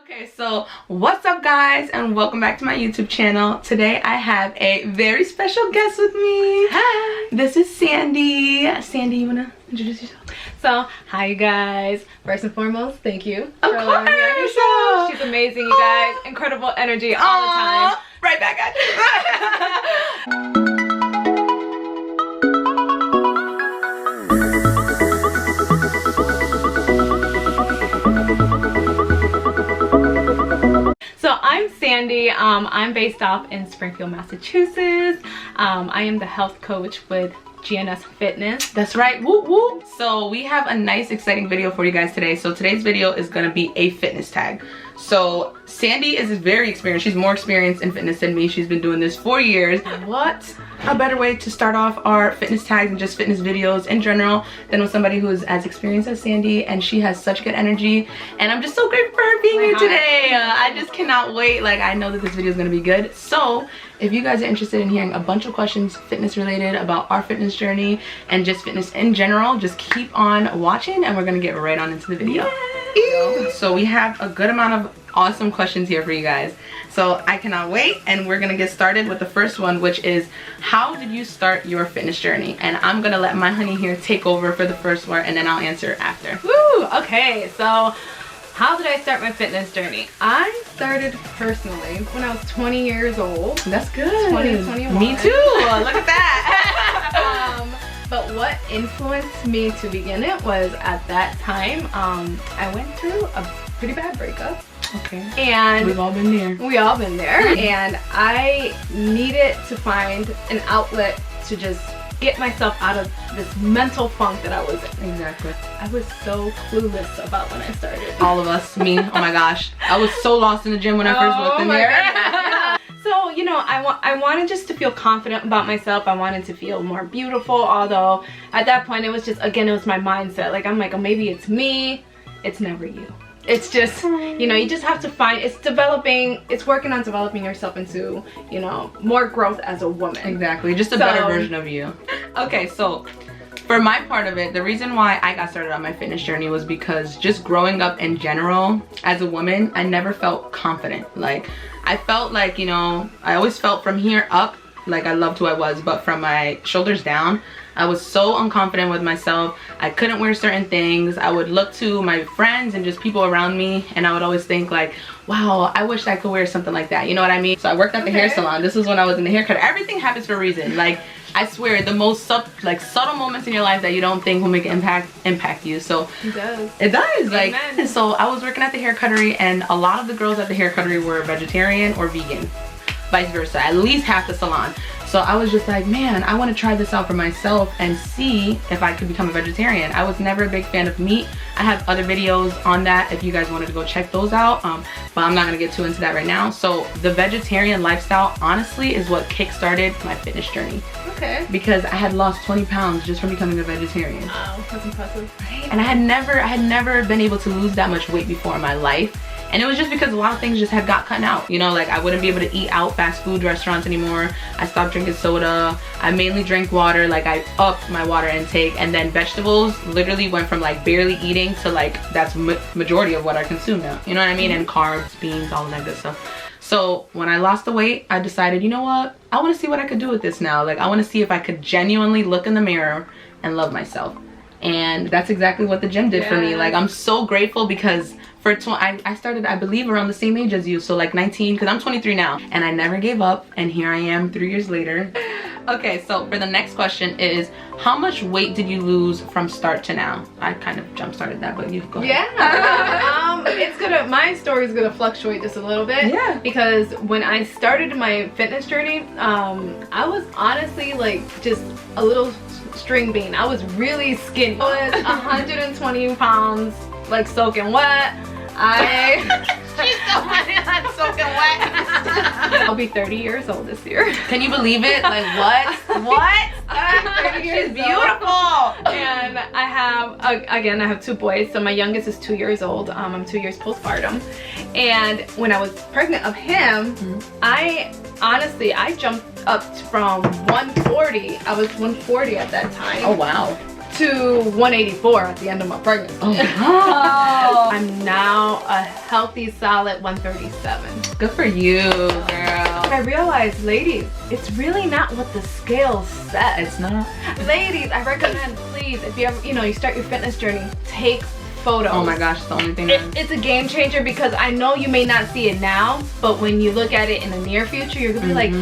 Okay, so what's up guys, and welcome back to my YouTube channel. Today I have a very special guest with me. Hi. This is Sandy. Sandy, you wanna introduce yourself? So, hi you guys. First and foremost, thank you Of for allowing me on your show. She's amazing, you guys. Incredible energy all the time. Right back at you. So I'm Sandy. I'm based off in Springfield, Massachusetts. I am the health coach with G&S Fitness. That's right. Whoop whoop. So we have a nice exciting video for you guys today. So today's video is gonna be a fitness tag. So Sandy is very experienced. She's more experienced in fitness than me. She's been doing this for years. What a better way to start off our fitness tags and just fitness videos in general than with somebody who is as experienced as Sandy, and she has such good energy, and I'm just so grateful for her being here today. I just cannot wait. Like, I know that this video is going to be good. So if you guys are interested in hearing a bunch of questions fitness related about our fitness journey and just fitness in general, just keep on watching and we're going to get right on into the video. So we have a good amount of awesome questions here for you guys, so I cannot wait, and we're gonna get started with the first one, which is, how did you start your fitness journey? And I'm gonna let my honey here take over for the first one, and then I'll answer after. Woo! Okay, so how did I start my fitness journey? I started personally when I was 20 years old. That's good. 21. Me too. Look at that. But what influenced me to begin it was, at that time, I went through a pretty bad breakup. Okay. And we've all been there. We all been there. And I needed to find an outlet to just get myself out of this mental funk that I was in. Exactly. I was so clueless about when I started. All of us. Me. Oh my gosh. I was so lost in the gym when I first walked in there. So, you know, I wanted just to feel confident about myself. I wanted to feel more beautiful, although at that point it was just, again, it was my mindset. Like, I'm like, oh, maybe it's me. It's never you. It's just, you know, you just have to find, it's working on developing yourself into, you know, more growth as a woman. Exactly. Just a better version of you. Okay, so for my part of it, the reason why I got started on my fitness journey was because just growing up in general as a woman, I never felt confident. Like, I felt like, you know, I always felt from here up like I loved who I was, but from my shoulders down, I was so unconfident with myself. I couldn't wear certain things. I would look to my friends and just people around me, and I would always think like, wow, I wish I could wear something like that. You know what I mean? So I worked at the hair salon. This is when I was in the haircut. Everything happens for a reason. Like, I swear, the most subtle moments in your life that you don't think will make an impact you. So it does. It does. Like, Amen. so I was working at the hair cuttery, and a lot of the girls at the hair cuttery were vegetarian or vegan. Vice versa, at least half the salon. So I was just like, man, I want to try this out for myself and see if I could become a vegetarian. I was never a big fan of meat. I have other videos on that if you guys wanted to go check those out, but I'm not going to get too into that right now. So the vegetarian lifestyle, honestly, is what kick-started my fitness journey. Okay. Because I had lost 20 pounds just from becoming a vegetarian. Wow, that's impressive. Right? And I had never been able to lose that much weight before in my life. And it was just because a lot of things just had got cut out. You know, like, I wouldn't be able to eat out fast food restaurants anymore. I stopped drinking soda. I mainly drank water. Like, I upped my water intake. And then vegetables literally went from like barely eating to like, that's majority of what I consume now. You know what I mean? And carbs, beans, all of that good stuff. So when I lost the weight, I decided, you know what? I want to see what I could do with this now. Like, I want to see if I could genuinely look in the mirror and love myself. And that's exactly what the gym did for me. Like, I'm so grateful because I started, I believe, around the same age as you, so like 19, because I'm 23 now, and I never gave up, and here I am 3 years later. Okay, so for the next question is, how much weight did you lose from start to now? I kind of jump started that, but you go ahead. Yeah. My story is gonna fluctuate just a little bit. Yeah. Because when I started my fitness journey, I was honestly like just a little string bean. I was really skinny. I was 120 pounds, like soaking wet. She's so funny, I'm soaking wet. I'll be 30 years old this year. Can you believe it? Like, what? She's beautiful. And I have 2 boys. So my youngest is 2 years old. I'm 2 years postpartum. And when I was pregnant of him, I jumped up from 140. I was 140 at that time. Oh wow. to 184 at the end of my pregnancy. Oh. I'm now a healthy, solid 137. Good for you, girl. I realized, ladies, it's really not what the scale says. It's not. Ladies, I recommend, please, if you ever, you start your fitness journey, take photos. Oh my gosh, it's the only thing. It's a game changer, because I know you may not see it now, but when you look at it in the near future, you're gonna be like,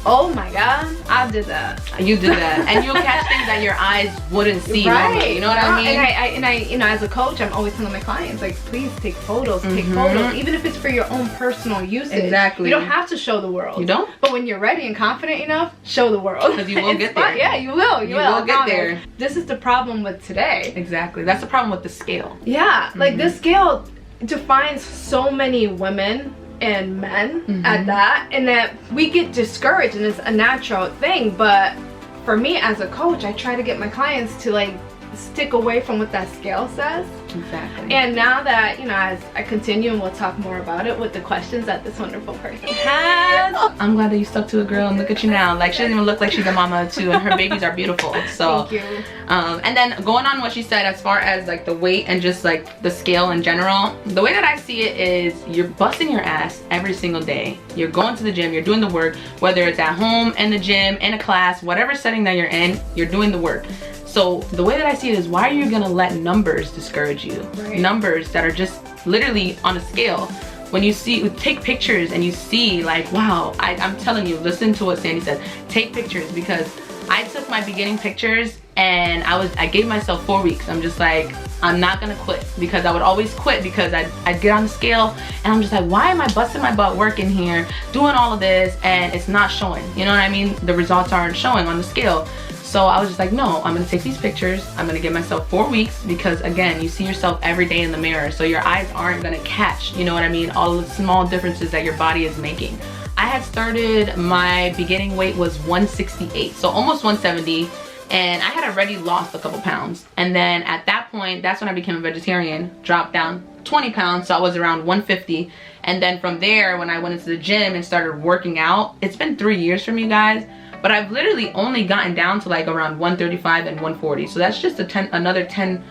oh my god, I did that. You did that, and you'll catch things that your eyes wouldn't see. Right. Normally, you know what I mean? And I, as a coach, I'm always telling my clients, like, please take photos, take photos, even if it's for your own personal usage. Exactly. You don't have to show the world. You don't. But when you're ready and confident enough, show the world. Because you will get there. Yeah, you will. You will get there. This is the problem with today. Exactly. That's the problem with the scale. Yeah, like this scale defines so many women and men at that, and that we get discouraged, and it's a natural thing. But for me as a coach, I try to get my clients to like stick away from what that scale says. Exactly. And now that, as I continue, and we'll talk more about it with the questions that this wonderful person has. I'm glad that you stuck to a girl, and look at you now. Like, she doesn't even look like she's a mama too, and her babies are beautiful. So thank you. And then going on what she said as far as like the weight and just like the scale in general, the way that I see it is you're busting your ass every single day. You're going to the gym, you're doing the work, whether it's at home, in the gym, in a class, whatever setting that you're in, you're doing the work. So the way that I see it is, why are you gonna let numbers discourage you? Right. Numbers that are just literally on a scale. When you take pictures and you see like, wow, I'm telling you, listen to what Sandy said. Take pictures, because I took my beginning pictures and I gave myself 4 weeks. I'm just like, I'm not gonna quit, because I would always quit because I'd get on the scale and I'm just like, why am I busting my butt working here, doing all of this, and it's not showing? You know what I mean? The results aren't showing on the scale. So I was just like, no, I'm gonna take these pictures. I'm gonna give myself 4 weeks, because again, you see yourself every day in the mirror, so your eyes aren't gonna catch, you know what I mean, all the small differences that your body is making. I had started, my beginning weight was 168, so almost 170, and I had already lost a couple pounds. And then at that point, that's when I became a vegetarian, dropped down 20 pounds, so I was around 150. And then from there, when I went into the gym and started working out, it's been 3 years for me, guys. But I've literally only gotten down to like around 135 and 140. So that's just another 10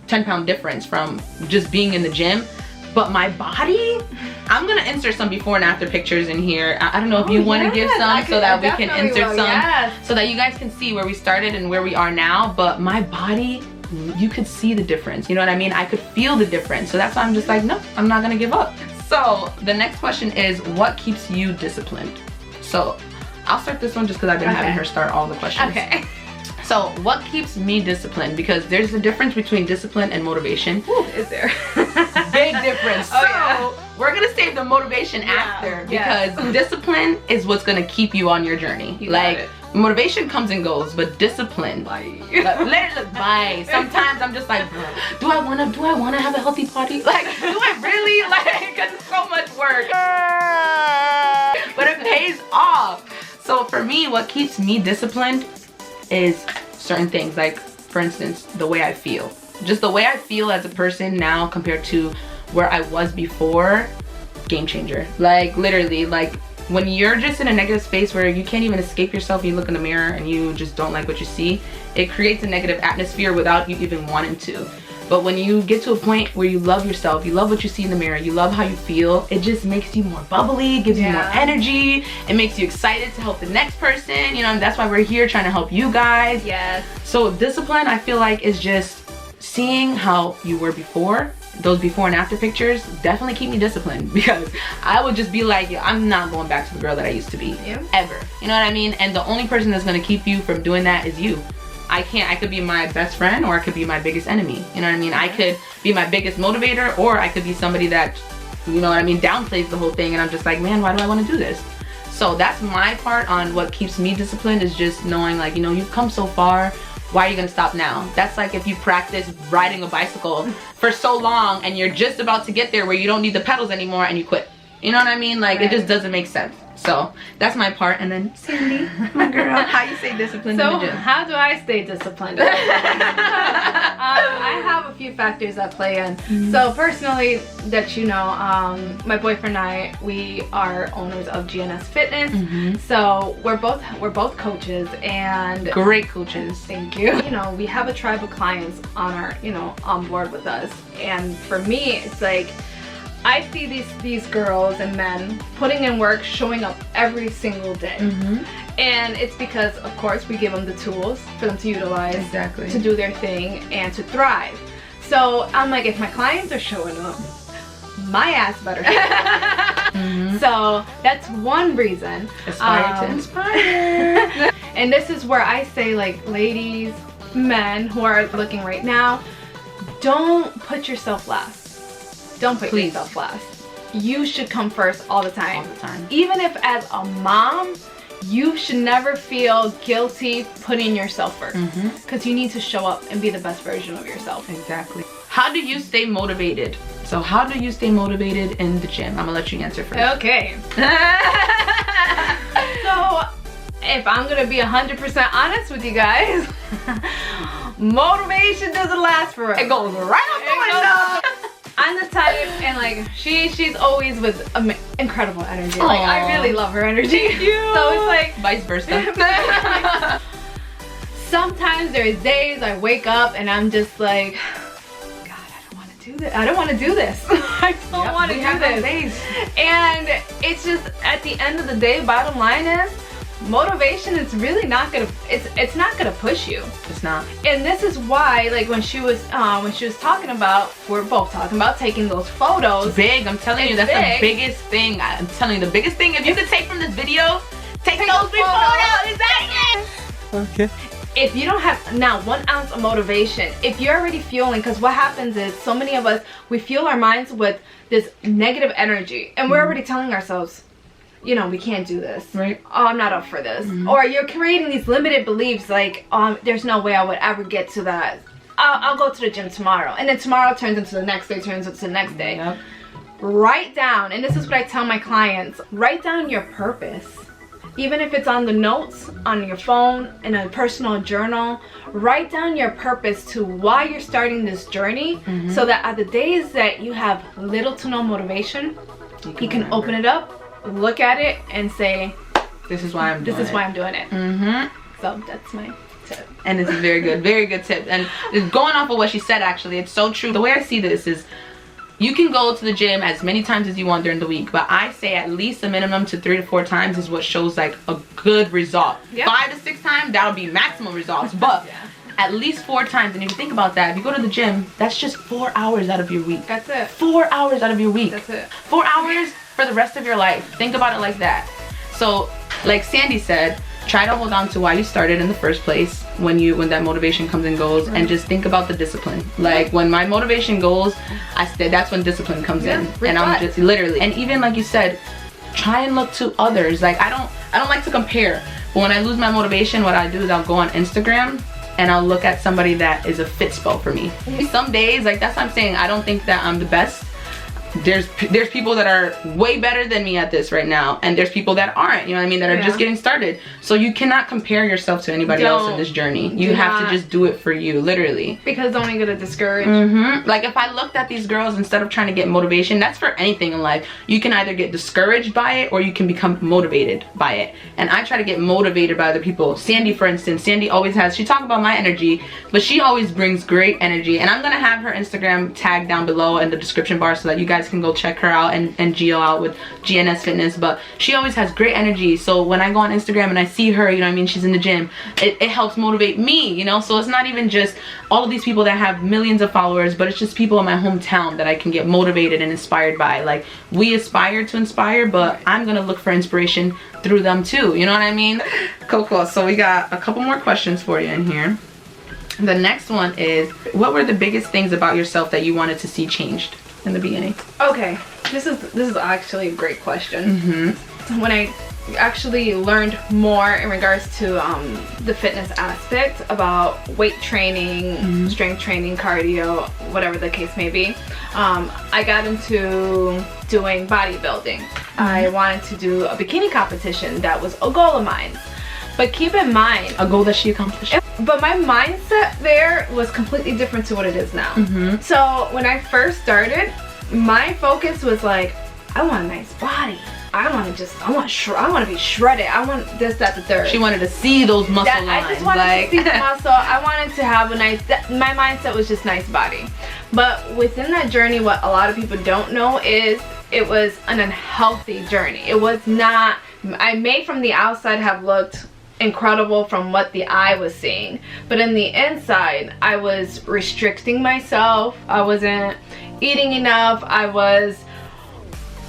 pound difference from just being in the gym. But my body, I'm gonna insert some before and after pictures in here. I don't know if you want to give some, so that we can insert some, so that you guys can see where we started and where we are now. But my body, you could see the difference. You know what I mean? I could feel the difference. So that's why I'm just like, no, I'm not gonna give up. So the next question is, what keeps you disciplined? So I'll start this one just because I've been having her start all the questions. Okay. So what keeps me disciplined? Because there's a difference between discipline and motivation. Ooh, is there? Big difference. So we're gonna save the motivation after, because discipline is what's gonna keep you on your journey. Like, motivation comes and goes, but discipline, literally, bye. Sometimes I'm just like, do I wanna have a healthy body? Like, do I really? Like, cause it's so much work. But it pays off. So for me, what keeps me disciplined is certain things. Like, for instance, the way I feel. Just the way I feel as a person now compared to where I was before, game changer. Like, literally, like, when you're just in a negative space where you can't even escape yourself, you look in the mirror and you just don't like what you see, it creates a negative atmosphere without you even wanting to. But when you get to a point where you love yourself, you love what you see in the mirror, you love how you feel, it just makes you more bubbly, gives you more energy, it makes you excited to help the next person, you know, and that's why we're here trying to help you guys. Yes. So discipline, I feel like, is just seeing how you were before. Those before and after pictures definitely keep me disciplined, because I would just be like, I'm not going back to the girl that I used to be, ever. You know what I mean? And the only person that's gonna keep you from doing that is you. I could be my best friend, or I could be my biggest enemy. You know what I mean? I could be my biggest motivator, or I could be somebody that, you know what I mean, downplays the whole thing, and I'm just like, man, why do I want to do this? So that's my part on what keeps me disciplined, is just knowing, like, you know, you've come so far, why are you gonna stop now? That's like if you practice riding a bicycle for so long and you're just about to get there where you don't need the pedals anymore and you quit. You know what I mean? Like, it just doesn't make sense. So that's my part. And then Sandy, my girl, how you stay disciplined in the gym? How do I stay disciplined? I have a few factors that play in. So personally, that you know, my boyfriend and I, we are owners of G&S Fitness. So we're both coaches, and great coaches. Thank you. You know, we have a tribe of clients on our, you know, on board with us. And for me, it's like, I see these girls and men putting in work, showing up every single day. And it's because, of course, we give them the tools for them to utilize, to do their thing, and to thrive. So I'm like, if my clients are showing up, my ass better show up. So that's one reason. Aspire to inspire. And this is where I say, like, ladies, men who are looking right now, don't put yourself last. Don't put yourself last. You should come first all the time. All the time. Even if as a mom, you should never feel guilty putting yourself first. Because you need to show up and be the best version of yourself. Exactly. How do you stay motivated? So how do you stay motivated in the gym? I'm gonna let you answer first. Okay. So if I'm gonna be 100% honest with you guys, motivation doesn't last forever. It goes right out the window. I'm the type, and like she's always with incredible energy. Like, I really love her energy. Thank you. So it's like vice versa. Sometimes there's days I wake up and I'm just like, God, I don't want to do this. I don't want to do this. I don't want to do this. Days. And it's just, at the end of the day, bottom line is, motivation is really not gonna, it's not gonna push you. It's not. And this is why, like, when she was talking about, we're both talking about taking those photos. It's big. I'm telling you, that's the biggest thing. I'm telling you, the biggest thing, if you could take from this video, take those three photos. Exactly. Okay. If you don't have now 1 ounce of motivation, if you're already fueling, because what happens is, so many of us, we fuel our minds with this negative energy, and we're already telling ourselves, you know, we can't do this. Right. Oh, I'm not up for this. Or you're creating these limited beliefs, like, there's no way I would ever get to that. I'll go to the gym tomorrow. And then tomorrow turns into the next day, turns into the next day. Yep. Write down, and this is what I tell my clients, write down your purpose. Even if it's on the notes, on your phone, in a personal journal, write down your purpose to why you're starting this journey, so that at the days that you have little to no motivation, you can open it up, look at it, and say, this is why I'm doing it. This is why I'm doing it. So that's my tip. And it's a very good tip. And going off of what she said, actually, it's so true. The way I see this is, you can go to the gym as many times as you want during the week, but I say at least a minimum to 3 to 4 times is what shows like a good result. 5 to 6 times, that'll be maximum results. But at least 4 times, and if you think about that, if you go to the gym, that's just 4 hours out of your week. That's it. 4 hours out of your week. That's it. 4 hours for the rest of your life. Think about it like that. So, like Sandy said, try to hold on to why you started in the first place when that motivation comes and goes, and just think about the discipline. Like, when my motivation goes, that's when discipline comes in. And I'm just literally, and even like you said, try and look to others. Like, I don't like to compare, but when I lose my motivation, what I do is I'll go on Instagram and I'll look at somebody that is a fitspo for me. Some days, like, that's what I'm saying, I don't think that I'm the best. There's people that are way better than me at this right now, and there's people that aren't, you know what I mean, that are just getting started. So you cannot compare yourself to anybody else in this journey. You have to just do it for you, literally. Because don't get discouraged. Like, if I looked at these girls, instead of trying to get motivation, that's for anything in life. You can either get discouraged by it, or you can become motivated by it. And I try to get motivated by other people. Sandy, for instance, Sandy always has, she talks about my energy, but she always brings great energy. And I'm gonna have her Instagram tag down below in the description bar so that you guys can go check her out and Geo out with G&S Fitness. But she always has great energy, so when I go on Instagram and I see her, you know what I mean, she's in the gym, it helps motivate me, you know. So it's not even just all of these people that have millions of followers, but it's just people in my hometown that I can get motivated and inspired by. Like, we aspire to inspire, but I'm gonna look for inspiration through them too, you know what I mean? Cool. So we got a couple more questions for you in here. The next one is, what were the biggest things about yourself that you wanted to see changed in the beginning? Okay, this is actually a great question. When I actually learned more in regards to the fitness aspect about weight training, strength training, cardio, whatever the case may be. I got into doing bodybuilding. I wanted to do a bikini competition. That was a goal of mine. But keep in mind, A goal that she accomplished. but my mindset there was completely different to what it is now. So when I first started, my focus was like, I want a nice body. I want to be shredded. I want this, that, the third. She wanted to see those muscle lines. I just wanted to see the muscle. I wanted to have a nice, my mindset was just nice body. But within that journey, what a lot of people don't know is it was an unhealthy journey. It was not, I may from the outside have looked incredible from what the eye was seeing, but in the inside I was restricting myself. I wasn't eating enough. I was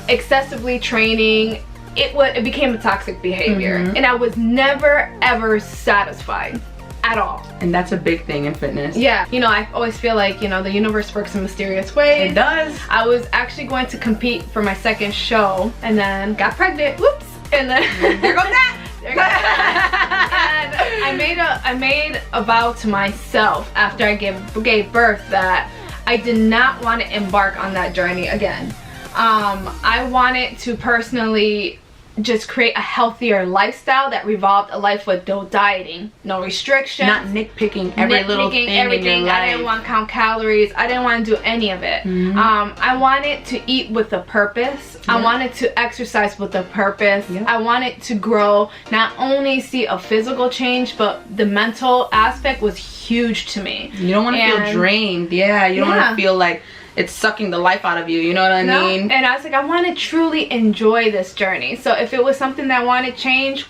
excessively training. It became a toxic behavior, and I was never ever satisfied at all. And that's a big thing in fitness. Yeah, you know, I always feel like, you know, the universe works in mysterious ways. It does. I was actually going to compete for my second show and then got pregnant. Whoops. And then There goes that. There goes that. And I made a vow to myself after I gave birth that I did not want to embark on that journey again. I wanted to personally just create a healthier lifestyle that revolved a life with no dieting, no restrictions, Not nitpicking every little thing in your life. I didn't want to count calories. I didn't want to do any of it. I wanted to eat with a purpose. I wanted to exercise with a purpose. I wanted to grow, not only see a physical change, but the mental aspect was huge to me. You don't want to feel drained. Yeah, you don't want to feel like it's sucking the life out of you, you know what I mean? And I was like, I want to truly enjoy this journey. So if it was something that I wanted to change,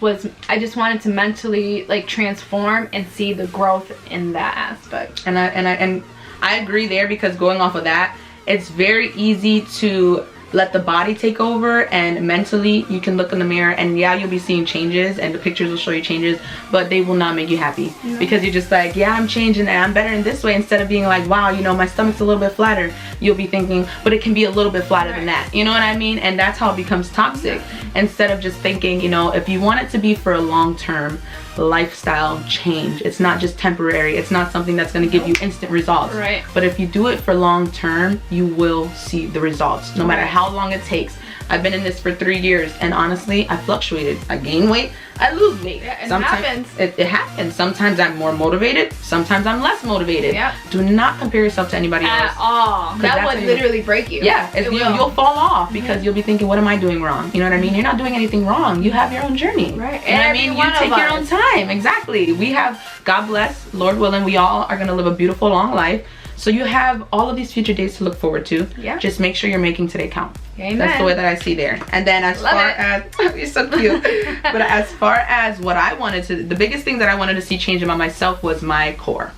I just wanted to mentally like transform and see the growth in that aspect. And I agree there, because going off of that, it's very easy to let the body take over, and mentally you can look in the mirror and yeah, you'll be seeing changes and the pictures will show you changes, but they will not make you happy, because you're just like, yeah, I'm changing and I'm better in this way, instead of being like, wow, you know, my stomach's a little bit flatter. You'll be thinking, but it can be a little bit flatter than that, you know what I mean? And that's how it becomes toxic, instead of just thinking, you know, if you want it to be for a long-term lifestyle change, it's not just temporary, it's not something that's going to give you instant results, but if you do it for long term, you will see the results, no matter how long it takes. I've been in this for 3 years, and honestly, I fluctuated. I gain weight, I lose weight. It sometimes happens. It happens. Sometimes I'm more motivated, sometimes I'm less motivated. Do not compare yourself to anybody else. At all. That would literally break you. Yeah, you'll fall off, because you'll be thinking, what am I doing wrong? You know what I mean? You're not doing anything wrong. You have your own journey. Right. You know what I mean? You take your own time. Exactly. We have, God bless, Lord willing, we all are going to live a beautiful, long life. So you have all of these future days to look forward to. Just make sure you're making today count. Amen. That's the way that I see there. And then as far as, you're so cute. But as far as what I wanted to, the biggest thing that I wanted to see change about myself was my core.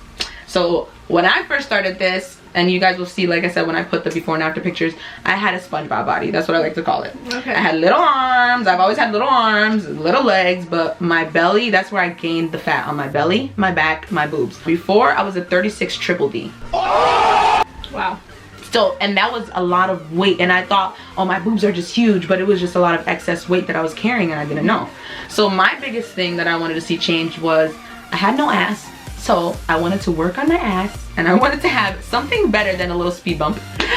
So when I first started this, and you guys will see, like I said, when I put the before and after pictures, I had a SpongeBob body. That's what I like to call it. I had little arms. I've always had little arms, little legs, but my belly, that's where I gained the fat, on my belly, my back, my boobs. Before, I was a 36 triple D. Wow. So, and that was a lot of weight, and I thought, oh, my boobs are just huge, but it was just a lot of excess weight that I was carrying and I didn't know. So my biggest thing that I wanted to see change was I had no ass. So I wanted to work on my ass, and I wanted to have something better than a little speed bump. And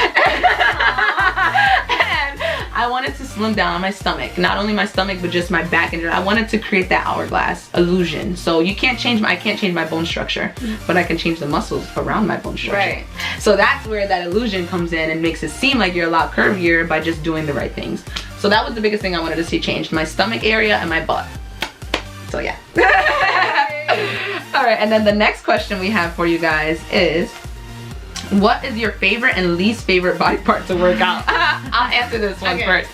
I wanted to slim down on my stomach. Not only my stomach, but just my back, and I wanted to create that hourglass illusion. So you can't change I can't change my bone structure, but I can change the muscles around my bone structure. So that's where that illusion comes in and makes it seem like you're a lot curvier by just doing the right things. So that was the biggest thing I wanted to see changed, my stomach area and my butt. So yeah. All right, and then the next question we have for you guys is, what is your favorite and least favorite body part to work out? I'll answer this one first.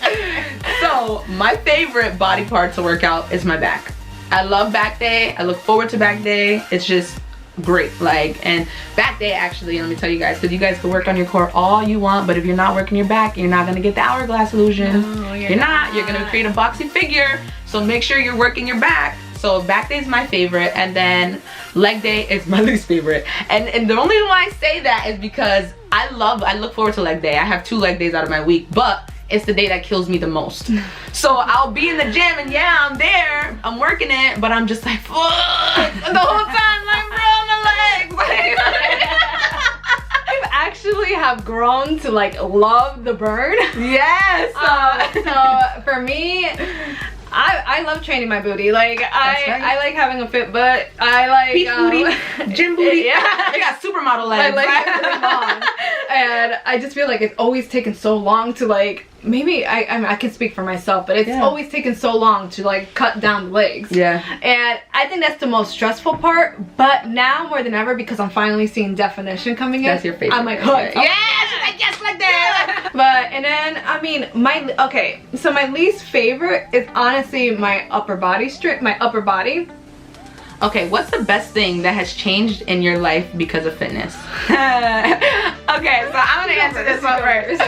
So my favorite body part to work out is my back. I love back day. I look forward to back day. It's just great. Like, and back day, actually, let me tell you guys, because you guys can work on your core all you want, but if you're not working your back, you're not going to get the hourglass illusion. No, you're not. You're going to create a boxy figure. So make sure you're working your back. So back day is my favorite, and then leg day is my least favorite. And the only reason why I say that is because I look forward to leg day. I have 2 leg days out of my week, but it's the day that kills me the most. So I'll be in the gym and yeah, I'm there, I'm working it, but I'm just like, fuck, the whole time, like, bro, my legs. I actually have grown to like love the burn. Yes. So for me, I love training my booty. Like I like having a fit butt. I like beach booty, gym booty. Yeah, I got supermodel legs. My legs are really long. And I just feel like it's always taken so long to like, maybe I can speak for myself, but it's always taken so long to like cut down the legs. Yeah. And I think that's the most stressful part. But now more than ever, because I'm finally seeing definition coming in. That's your favorite. I'm like, hooked. Yes, like that. But and then I mean so my least favorite is honestly my upper body Okay, what's the best thing that has changed in your life because of fitness? Okay, so I'm gonna answer this one first.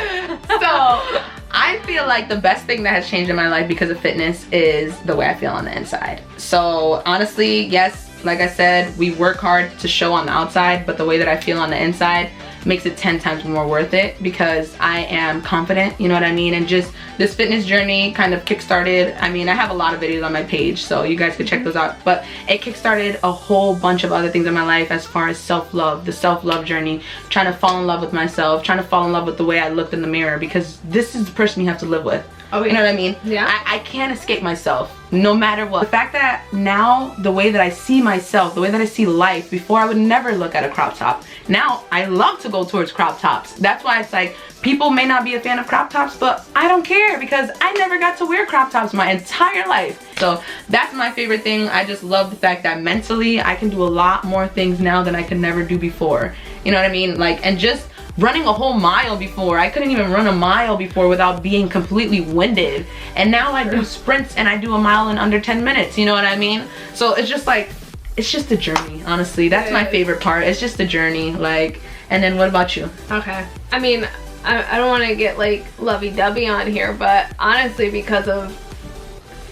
So I feel like the best thing that has changed in my life because of fitness is the way I feel on the inside. So honestly, yes, like I said, we work hard to show on the outside, but the way that I feel on the inside makes it 10 times more worth it because I am confident, you know what I mean? And just this fitness journey kind of kickstarted. I mean, I have a lot of videos on my page, so you guys could check those out, but it kickstarted a whole bunch of other things in my life as far as self-love, the self-love journey, trying to fall in love with myself, trying to fall in love with the way I looked in the mirror, because this is the person you have to live with. Oh, yeah. You know what I mean? Yeah. I can't escape myself no matter what. The fact that now the way that I see myself, the way that I see life, before I would never look at a crop top. Now I love to go towards crop tops. That's why it's like, people may not be a fan of crop tops, but I don't care because I never got to wear crop tops my entire life. So that's my favorite thing. I just love the fact that mentally I can do a lot more things now than I could never do before. You know what I mean? Like, and just running a whole mile before, I couldn't even run a mile before without being completely winded. And now I do sprints and I do a mile in under 10 minutes, you know what I mean? So it's just like, it's just a journey, honestly. That's my favorite part. It's just a journey. Like, and then what about you? Okay. I mean, I don't want to get like lovey-dovey on here, but honestly, because of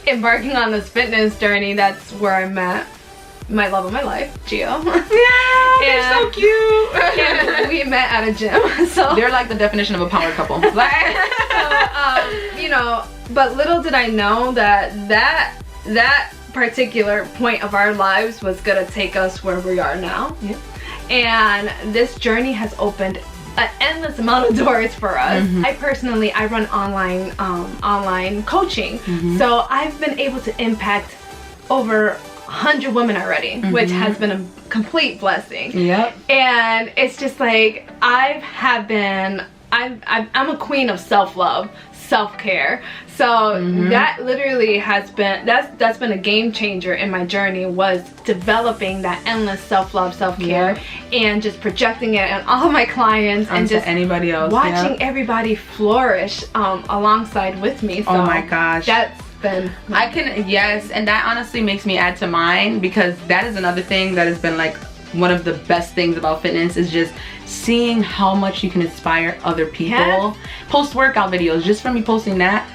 embarking on this fitness journey, that's where I met my love of my life, Gio. Yeah, they're so cute. And we met at a gym. So they're like the definition of a power couple. Like, so, you know, but little did I know that particular point of our lives was gonna take us where we are now. Yeah. And this journey has opened an endless amount of doors for us. I run online coaching. So I've been able to impact over 100 women already, which has been a complete blessing. Yep. And it's just like I'm a queen of self-love, self-care. So that literally has been, that's been a game changer in my journey, was developing that endless self-love, self-care, and just projecting it on all of my clients and just anybody else, watching everybody flourish alongside with me. So oh my gosh, that's been, I can, yes, and that honestly makes me add to mine, because that is another thing that has been like one of the best things about fitness, is just seeing how much you can inspire other people. Post workout videos, just from me posting that,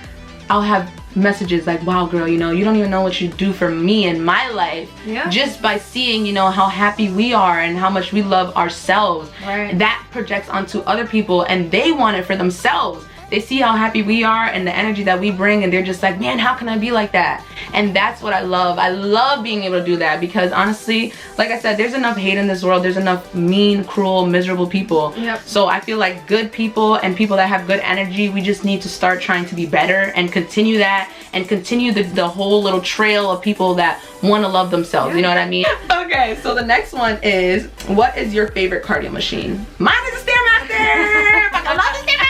I'll have messages like, wow girl, you know, you don't even know what you do for me in my life. Just by seeing, you know, how happy we are and how much we love ourselves. That projects onto other people and they want it for themselves. They see how happy we are and the energy that we bring, and they're just like, man, how can I be like that? And that's what I love. I love being able to do that, because honestly, like I said, there's enough hate in this world. There's enough mean, cruel, miserable people. So I feel like good people and people that have good energy, we just need to start trying to be better and continue that, and continue the whole little trail of people that want to love themselves. You know what I mean? Okay, so the next one is, what is your favorite cardio machine? Mine is a Stairmaster. I love the Stairmaster.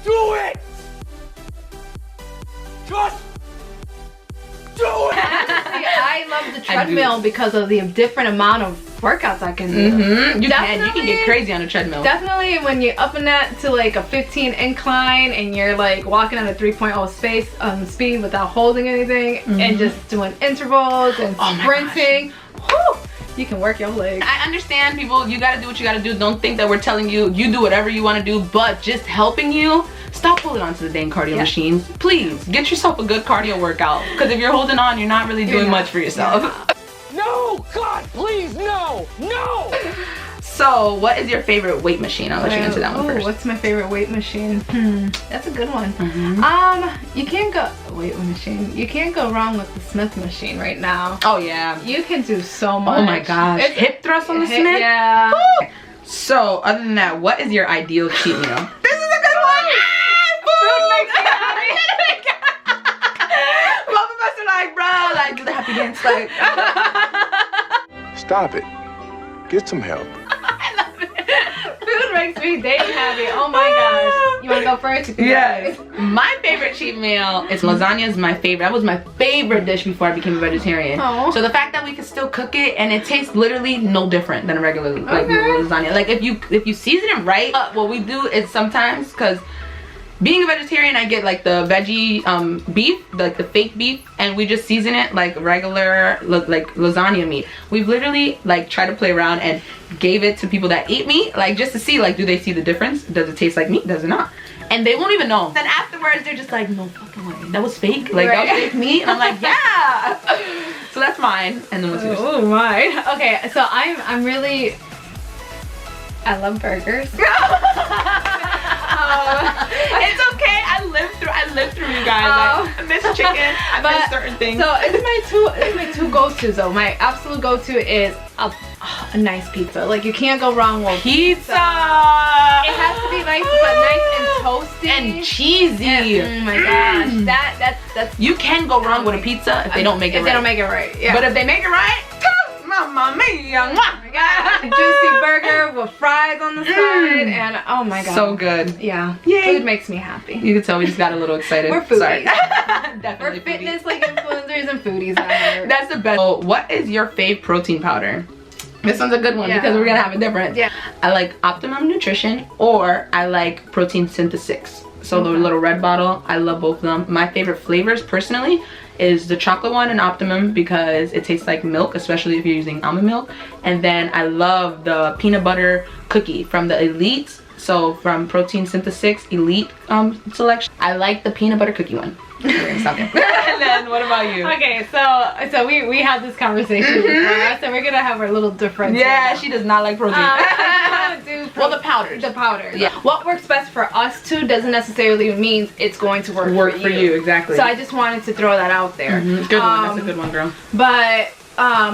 Do it! Just do it! I love the treadmill because of the different amount of workouts I can do. You can get crazy on a treadmill. Definitely when you're upping that to like a 15 incline and you're like walking at a 3.0 speed without holding anything, and just doing intervals and sprinting. You can work your legs. I understand, people, you gotta do what you gotta do. Don't think that we're telling you do whatever you want to do, but just helping you, stop holding on to the dang cardio machines. Please get yourself a good cardio workout, because if you're holding on, you're not really doing much for yourself. No, God, please, no, no! So what is your favorite weight machine? I'll let you answer that one first. What's my favorite weight machine? That's a good one. You can't go You can't go wrong with the Smith machine right now. Oh yeah. You can do so much. Oh my gosh. Hip thrust on the Smith? Yeah. Woo! So other than that, what is your ideal cheat meal? This is a good one. Food makes me happy. Both of us are like, bro, like do the happy dance, like. Stop it. Get some help. Food makes me dang happy. Oh my gosh. You want to go first? Yes. My favorite cheat meal is lasagna. Is my favorite. That was my favorite dish before I became a vegetarian. Oh. So the fact that we can still cook it and it tastes literally no different than a regular lasagna. Like if you season it right, what we do is sometimes, because being a vegetarian, I get like the veggie beef, like the fake beef, and we just season it like regular like lasagna meat. We've literally like tried to play around and gave it to people that eat meat, like just to see like, do they see the difference? Does it taste like meat? Does it not? And they won't even know. Then afterwards they're just like, no fucking way, that was fake. Like that was fake meat. And I'm like, yeah. So that's mine. And then what's yours? Oh my. Okay, so I'm really, I love burgers. It's okay. I lived through you guys. Like, I miss chicken. I miss certain things. So it's my two go-tos though. My absolute go-to is a nice pizza. Like you can't go wrong with pizza. It has to be nice, but nice and toasty and cheesy. Oh my gosh, that's you can go wrong with a pizza if they don't make it right. If they don't make it right, yeah. But if they make it right, mamma mia! Oh my god, a juicy burger with fries on the side, and oh my god, so good. Yeah, yay. Food makes me happy. You can tell we just got a little excited. We're foodies. Sorry. We're fitness like influencers and foodies. That's the best. So, what is your fave protein powder? This one's a good one because we're gonna have a difference. Yeah. I like Optimum Nutrition, or I like Protein Synthesis. So the little red bottle, I love both of them. My favorite flavors personally is the chocolate one in Optimum because it tastes like milk, especially if you're using almond milk. And then I love the peanut butter cookie from the Elite. So from Protein Synthesis Elite selection, I like the peanut butter cookie one. Stop it. And then what about you? Okay, so we had this conversation before, so we're gonna have our little difference. Yeah, she does not like protein. Well, the powder. The powder. Yeah. What works best for us two doesn't necessarily mean it's going to work for you. Exactly. So I just wanted to throw that out there. Good one. That's a good one, girl. But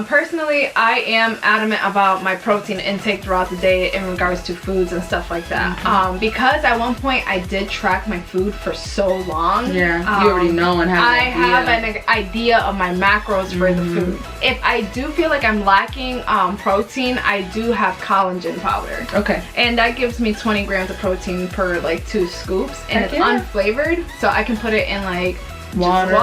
personally, I am adamant about my protein intake throughout the day in regards to foods and stuff like that. Because at one point I did track my food for so long. Yeah, you already know and have I have an idea of my macros for the food. If I do feel like I'm lacking protein, I do have collagen powder. Okay. And that gives me 20 grams of protein per like 2 scoops, and it's unflavored, so I can put it in like water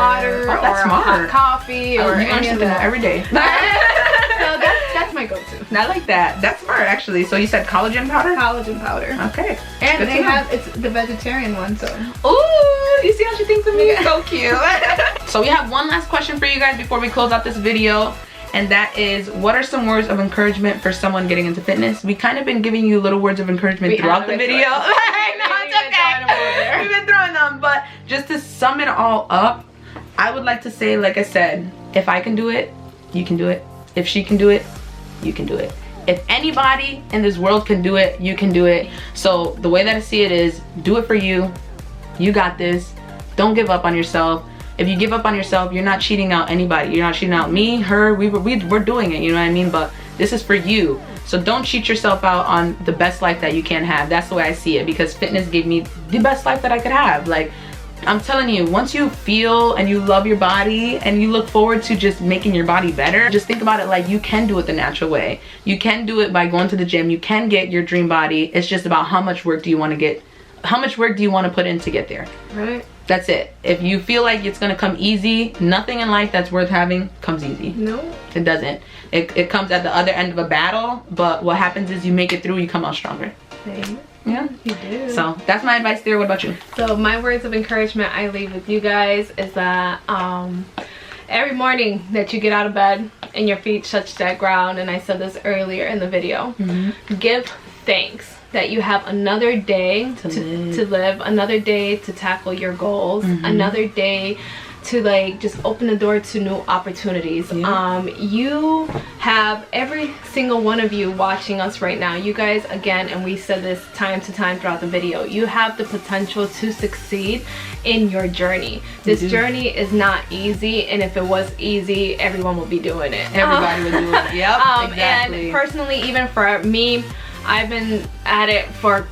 or hot coffee or anything every day. So that's my go-to. I like that. That's smart actually. So you said collagen powder? Collagen powder. Okay. And they have, it's the vegetarian one, so. Ooh, you see how she thinks of me? So cute. So we have one last question for you guys before we close out this video. And that is, what are some words of encouragement for someone getting into fitness? We kind of been giving you little words of encouragement throughout the video. We've been throwing them, but just to sum it all up, I would like to say, like I said, if I can do it, you can do it. If she can do it, you can do it. If anybody in this world can do it, you can do it. So the way that I see it is, do it for you. You got this. Don't give up on yourself. If you give up on yourself, you're not cheating out anybody. You're not cheating out me, her, we're doing it, you know what I mean? But this is for you. So don't cheat yourself out on the best life that you can have. That's the way I see it, because fitness gave me the best life that I could have. Like, I'm telling you, once you feel and you love your body and you look forward to just making your body better, just think about it like you can do it the natural way. You can do it by going to the gym. You can get your dream body. It's just about how much work do you want to get, how much work do you want to put in to get there. Right. That's it. If you feel like it's gonna come easy, nothing in life that's worth having comes easy. No. It doesn't. It comes at the other end of a battle, but what happens is you make it through, you come out stronger. Same. Yeah, you do. So that's my advice there. What about you? So my words of encouragement I leave with you guys is that every morning that you get out of bed and your feet touch that ground, and I said this earlier in the video, give thanks that you have another day to live, another day to tackle your goals, another day to like just open the door to new opportunities. You have every single one of you watching us right now, you guys, again, and we said this time to time throughout the video, you have the potential to succeed in your journey. This journey is not easy, and if it was easy, everyone would be doing it. Everybody would do it. Yep, exactly. And personally, even for me, I've been at it for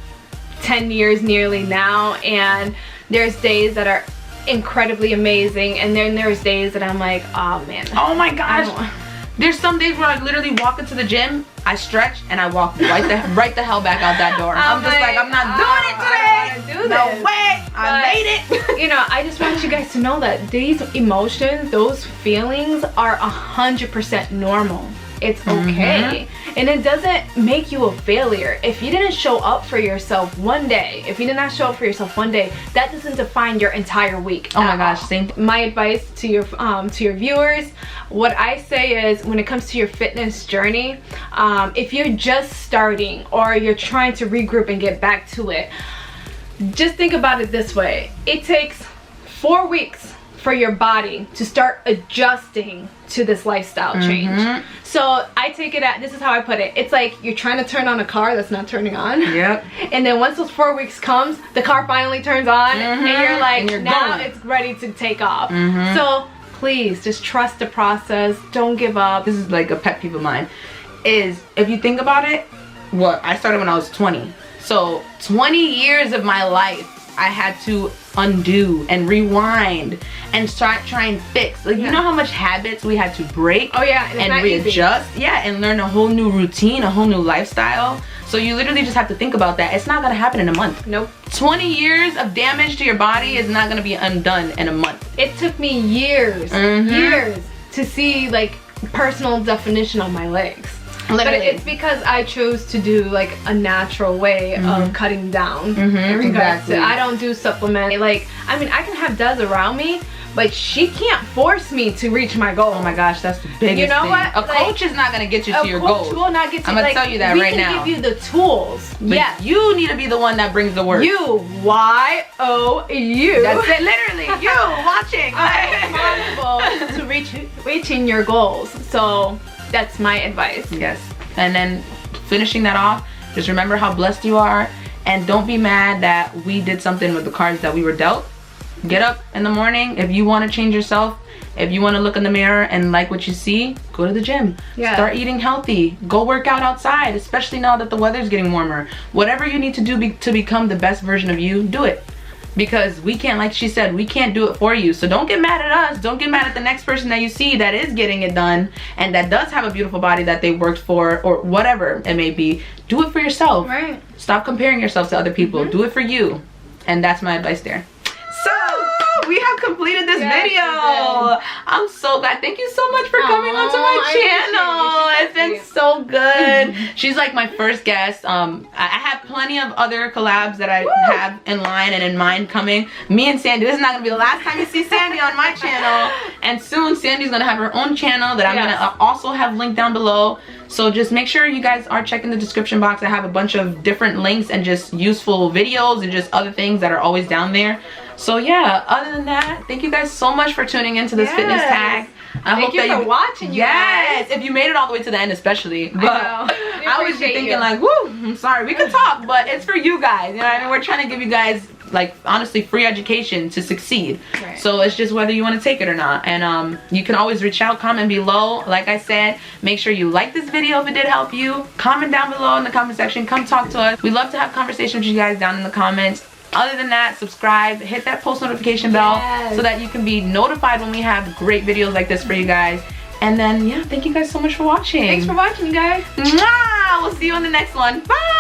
10 years nearly now, and there's days that are incredibly amazing, and then there's days that I'm like, oh man, oh my gosh, there's some days where I literally walk into the gym, I stretch, and I walk right the hell back out that door. I'm just like, I'm not doing it today. No way, I made it. You know, I just want you guys to know that these emotions, those feelings are 100% normal. It's okay. And it doesn't make you a failure. If you didn't show up for yourself one day, if you did not show up for yourself one day, that doesn't define your entire week. Oh my gosh, same. My advice to your viewers, what I say is, when it comes to your fitness journey, if you're just starting or you're trying to regroup and get back to it, just think about it this way. It takes 4 weeks for your body to start adjusting to this lifestyle change. So I take it at, this is how I put it, it's like you're trying to turn on a car that's not turning on. Yep. And then once those 4 weeks comes, the car finally turns on, and you're like, and now it's ready to take off. So please just trust the process, don't give up. This is like a pet peeve of mine, is if you think about it, well, I started when I was 20. So 20 years of my life I had to undo and rewind and start try and fix. Like, you know how much habits we had to break and readjust? Easy. Yeah, and learn a whole new routine, a whole new lifestyle. So you literally just have to think about that. It's not gonna happen in a month. Nope. 20 years of damage to your body is not gonna be undone in a month. It took me years, years to see like personal definition on my legs. Literally. But it's because I chose to do like a natural way of cutting down. Exactly. I don't do supplement. Like, I mean, I can have Des around me, but she can't force me to reach my goal. Oh my gosh, that's the biggest you know thing. What? A coach is not gonna get you to your goals. A coach will not get you. I'm gonna tell you that right now. We can give you the tools. But you need to be the one that brings the work. You, Y-O-U. That's it, literally. You watching. Responsible to reaching your goals. So that's my advice. Yes. And then finishing that off, just remember how blessed you are, and don't be mad that we did something with the cards that we were dealt. Get up in the morning. If you want to change yourself, if you want to look in the mirror and like what you see, go to the gym. Start eating healthy. Go work out outside, especially now that the weather's getting warmer. Whatever you need to do to become the best version of you, do it. Because we can't, like she said, we can't do it for you. So don't get mad at us. Don't get mad at the next person that you see that is getting it done and that does have a beautiful body that they worked for, or whatever it may be. Do it for yourself. Right. Stop comparing yourself to other people. Do it for you. And that's my advice there. So we have completed this video. I'm so glad. Thank you so much for coming onto my channel. It's been so good. She's like my first guest. I have plenty of other collabs that I have in line and in mind coming. Me and Sandy, this is not gonna be the last time you see Sandy on my channel. And soon Sandy's gonna have her own channel that I'm gonna also have linked down below. So just make sure you guys are checking the description box. I have a bunch of different links and just useful videos and just other things that are always down there. So yeah, other than that, thank you guys so much for tuning into this fitness tag. I hope that you watching. Yes, if you made it all the way to the end, especially. But I was just thinking like, woo, I'm sorry, we could talk, but it's for you guys. You know what I mean? We're trying to give you guys, like, honestly, free education to succeed. So it's just whether you want to take it or not. And you can always reach out, comment below. Like I said, make sure you like this video if it did help you. Comment down below in the comment section. Come talk to us. We love to have conversations with you guys down in the comments. Other than that, subscribe, hit that post notification bell so that you can be notified when we have great videos like this for you guys. And then, yeah, thank you guys so much for watching. Thanks for watching, you guys. Mwah! We'll see you on the next one. Bye!